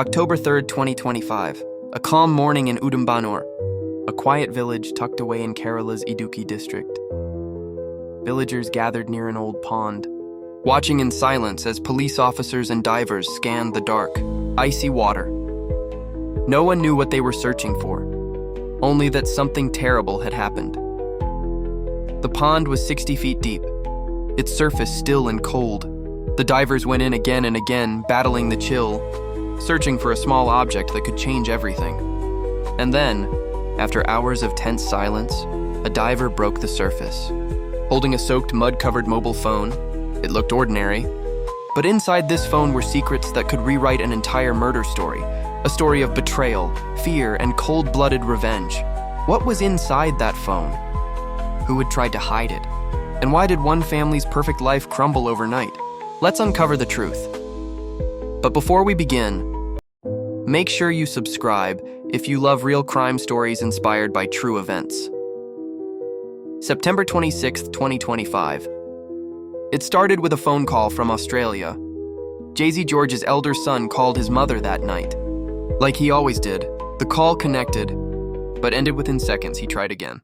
October 3rd, 2025. A calm morning in Udumbannoor, a quiet village tucked away in Kerala's Idukki district. Villagers gathered near an old pond, watching in silence as police officers and divers scanned the dark, icy water. No one knew what they were searching for, only that something terrible had happened. The pond was 60 feet deep, its surface still and cold. The divers went in again and again, battling the chill, searching for a small object that could change everything. And then, after hours of tense silence, a diver broke the surface. Holding a soaked, mud-covered mobile phone, it looked ordinary, but inside this phone were secrets that could rewrite an entire murder story, a story of betrayal, fear, and cold-blooded revenge. What was inside that phone? Who had tried to hide it? And why did one family's perfect life crumble overnight? Let's uncover the truth. But before we begin, make sure you subscribe if you love real crime stories inspired by true events. September 26th, 2025. It started with a phone call from Australia. Jay-Z George's elder son called his mother that night. Like he always did, the call connected, but ended within seconds. He tried again.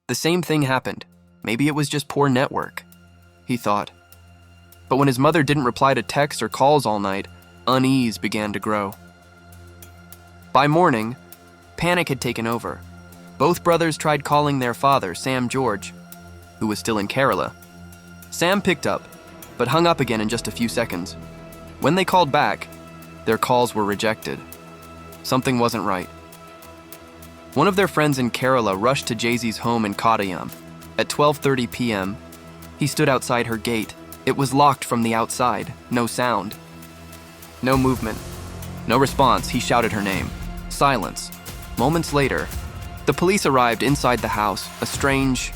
The same thing happened. Maybe it was just poor network, he thought. But when his mother didn't reply to texts or calls all night, unease began to grow. By morning, panic had taken over. Both brothers tried calling their father, Sam George, who was still in Kerala. Sam picked up, but hung up again in just a few seconds. When they called back, their calls were rejected. Something wasn't right. One of their friends in Kerala rushed to Jay-Z's home in Kottayam. At 12:30 p.m., he stood outside her gate. It was locked from the outside, no sound. No movement. No response. He shouted her name. Silence. Moments later, the police arrived inside the house. A strange,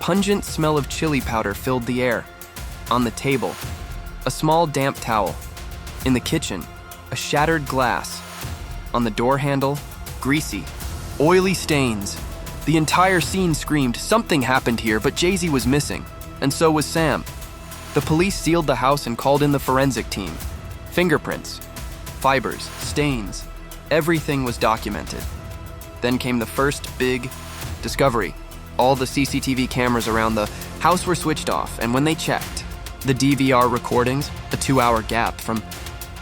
pungent smell of chili powder filled the air. On the table, a small damp towel. In the kitchen, a shattered glass. On the door handle, greasy, oily stains. The entire scene screamed, something happened here, but Jay-Z was missing, and so was Sam. The police sealed the house and called in the forensic team. Fingerprints, fibers, stains, everything was documented. Then came the first big discovery. All the CCTV cameras around the house were switched off, and when they checked the DVR recordings, a 2-hour gap from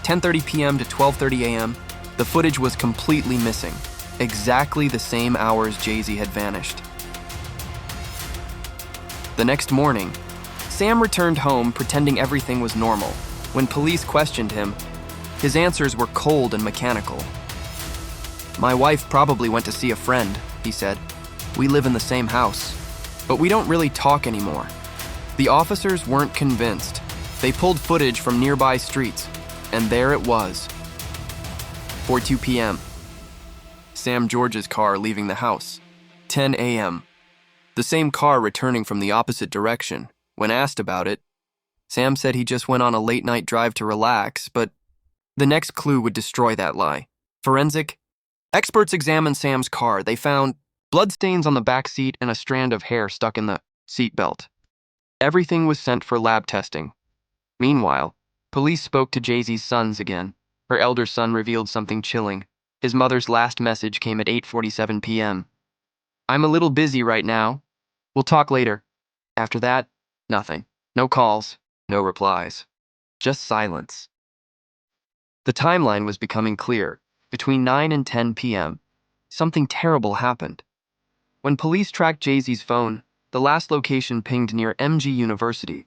10:30 p.m. to 12:30 a.m., the footage was completely missing. Exactly the same hours Jay-Z had vanished. The next morning, Sam returned home pretending everything was normal. When police questioned him, his answers were cold and mechanical. "My wife probably went to see a friend," he said. "We live in the same house, but we don't really talk anymore." The officers weren't convinced. They pulled footage from nearby streets, and there it was. 4:02 p.m. Sam George's car leaving the house. 10 a.m. The same car returning from the opposite direction. When asked about it, Sam said he just went on a late-night drive to relax, but the next clue would destroy that lie. Forensic experts examined Sam's car. They found bloodstains on the back seat and a strand of hair stuck in the seat belt. Everything was sent for lab testing. Meanwhile, police spoke to Jay-Z's sons again. Her elder son revealed something chilling. His mother's last message came at 8:47 p.m. "I'm a little busy right now. We'll talk later." After that, nothing. No calls, no replies. Just silence. The timeline was becoming clear. Between 9 and 10 p.m., something terrible happened. When police tracked Jay-Z's phone, the last location pinged near MG University,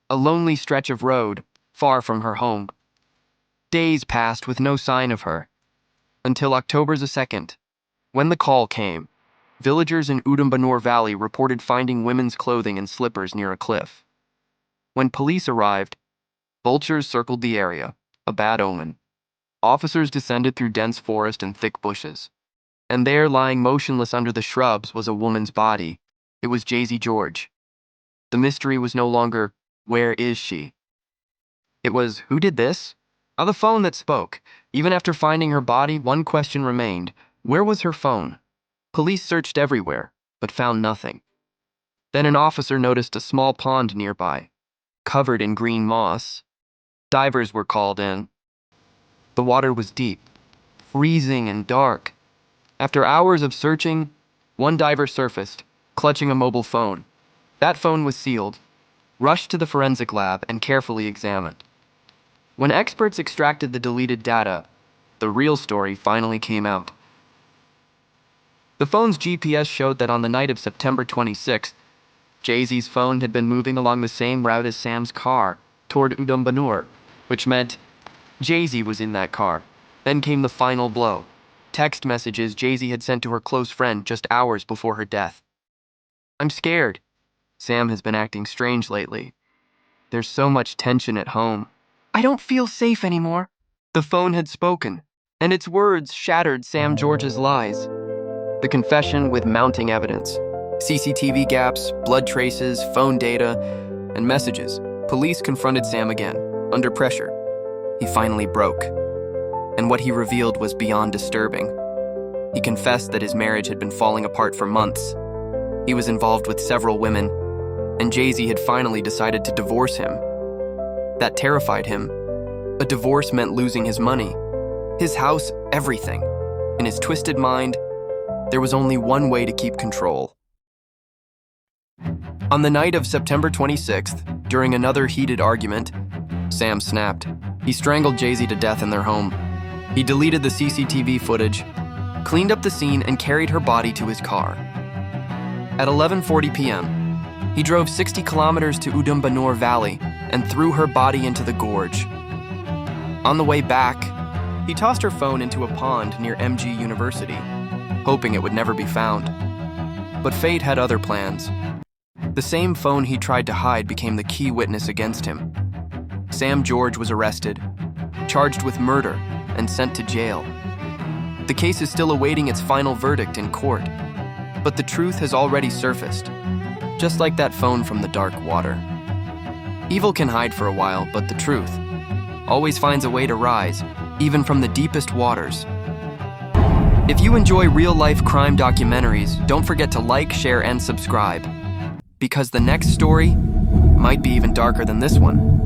a lonely stretch of road far from her home. Days passed with no sign of her, until October 2nd, when the call came. Villagers in Udumbannoor Valley reported finding women's clothing and slippers near a cliff. When police arrived, vultures circled the area, a bad omen. Officers descended through dense forest and thick bushes. And there, lying motionless under the shrubs, was a woman's body. It was Jay-Z George. The mystery was no longer, where is she? It was, who did this? The phone that spoke. Even after finding her body, one question remained. Where was her phone? Police searched everywhere, but found nothing. Then an officer noticed a small pond nearby, covered in green moss. Divers were called in. The water was deep, freezing and dark. After hours of searching, one diver surfaced, clutching a mobile phone. That phone was sealed, rushed to the forensic lab, and carefully examined. When experts extracted the deleted data, the real story finally came out. The phone's GPS showed that on the night of September 26th, Jay-Z's phone had been moving along the same route as Sam's car, toward Udumbannoor, which meant Jay-Z was in that car. Then came the final blow. Text messages Jay-Z had sent to her close friend just hours before her death. "I'm scared. Sam has been acting strange lately. There's so much tension at home. I don't feel safe anymore." The phone had spoken, and its words shattered Sam George's lies. The confession with mounting evidence. CCTV gaps, blood traces, phone data, and messages. Police confronted Sam again, under pressure. He finally broke. And what he revealed was beyond disturbing. He confessed that his marriage had been falling apart for months. He was involved with several women, and Jay-Z had finally decided to divorce him. That terrified him. A divorce meant losing his money, his house, everything. In his twisted mind, there was only one way to keep control. On the night of September 26th, during another heated argument, Sam snapped. He strangled Jay-Z to death in their home. He deleted the CCTV footage, cleaned up the scene, and carried her body to his car. At 11:40 p.m., he drove 60 kilometers to Udumbannoor Valley and threw her body into the gorge. On the way back, he tossed her phone into a pond near MG University, hoping it would never be found. But fate had other plans. The same phone he tried to hide became the key witness against him. Sam George was arrested, charged with murder, and sent to jail. The case is still awaiting its final verdict in court, but the truth has already surfaced, just like that phone from the dark water. Evil can hide for a while, but the truth always finds a way to rise, even from the deepest waters. If you enjoy real-life crime documentaries, don't forget to like, share, and subscribe, because the next story might be even darker than this one.